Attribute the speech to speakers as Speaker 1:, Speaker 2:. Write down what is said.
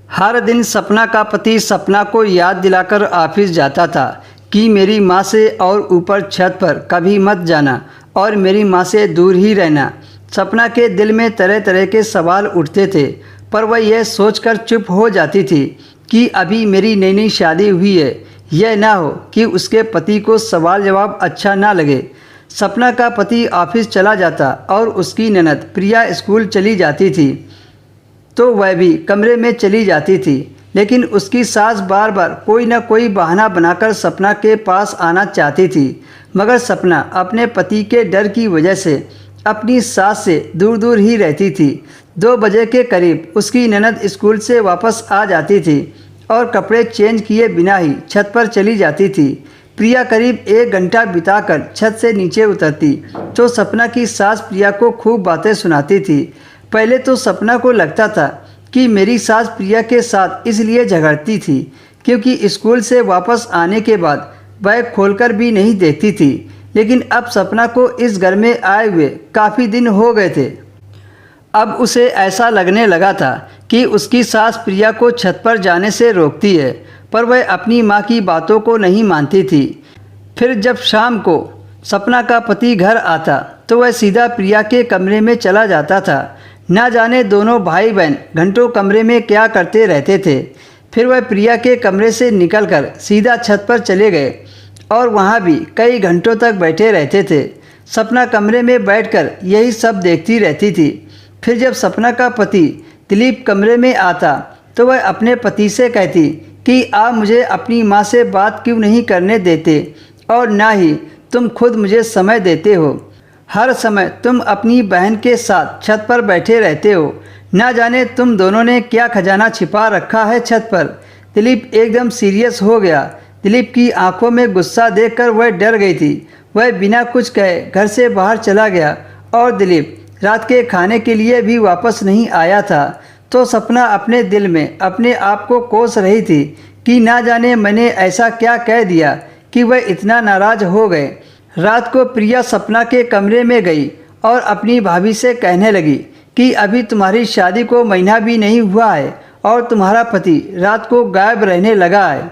Speaker 1: हर दिन सपना का पति सपना को याद दिलाकर ऑफिस जाता था कि मेरी माँ से और ऊपर छत पर कभी मत जाना और मेरी माँ से दूर ही रहना। सपना के दिल में तरह तरह के सवाल उठते थे, पर वह यह सोचकर चुप हो जाती थी कि अभी मेरी नई नई शादी हुई है, यह ना हो कि उसके पति को सवाल जवाब अच्छा ना लगे। सपना का पति ऑफिस चला जाता और उसकी ननद प्रिया स्कूल चली जाती थी, तो वह भी कमरे में चली जाती थी। लेकिन उसकी सास बार बार कोई न कोई बहाना बनाकर सपना के पास आना चाहती थी, मगर सपना अपने पति के डर की वजह से अपनी सास से दूर दूर ही रहती थी। 2 बजे के करीब उसकी ननद स्कूल से वापस आ जाती थी और कपड़े चेंज किए बिना ही छत पर चली जाती थी। प्रिया करीब 1 घंटा बिताकर छत से नीचे उतरती तो सपना की सास प्रिया को खूब बातें सुनाती थी। पहले तो सपना को लगता था कि मेरी सास प्रिया के साथ इसलिए झगड़ती थी क्योंकि स्कूल से वापस आने के बाद बैग खोलकर भी नहीं देखती थी, लेकिन अब सपना को इस घर में आए हुए काफ़ी दिन हो गए थे। अब उसे ऐसा लगने लगा था कि उसकी सास प्रिया को छत पर जाने से रोकती है, पर वह अपनी माँ की बातों को नहीं मानती थी। फिर जब शाम को सपना का पति घर आता तो वह सीधा प्रिया के कमरे में चला जाता था। ना जाने दोनों भाई बहन घंटों कमरे में क्या करते रहते थे। फिर वह प्रिया के कमरे से निकलकर सीधा छत पर चले गए और वहाँ भी कई घंटों तक बैठे रहते थे। सपना कमरे में बैठकर यही सब देखती रहती थी। फिर जब सपना का पति दिलीप कमरे में आता तो वह अपने पति से कहती कि आप मुझे अपनी माँ से बात क्यों नहीं करने देते और ना ही तुम खुद मुझे समय देते हो। हर समय तुम अपनी बहन के साथ छत पर बैठे रहते हो। ना जाने तुम दोनों ने क्या खजाना छिपा रखा है छत पर। दिलीप एकदम सीरियस हो गया। दिलीप की आंखों में गुस्सा देखकर वह डर गई थी। वह बिना कुछ कहे घर से बाहर चला गया और दिलीप रात के खाने के लिए भी वापस नहीं आया था। तो सपना अपने दिल में अपने आप को कोस रही थी कि ना जाने मैंने ऐसा क्या कह दिया कि वह इतना नाराज़ हो गए। रात को प्रिया सपना के कमरे में गई और अपनी भाभी से कहने लगी कि अभी तुम्हारी शादी को महीना भी नहीं हुआ है और तुम्हारा पति रात को गायब रहने लगा है।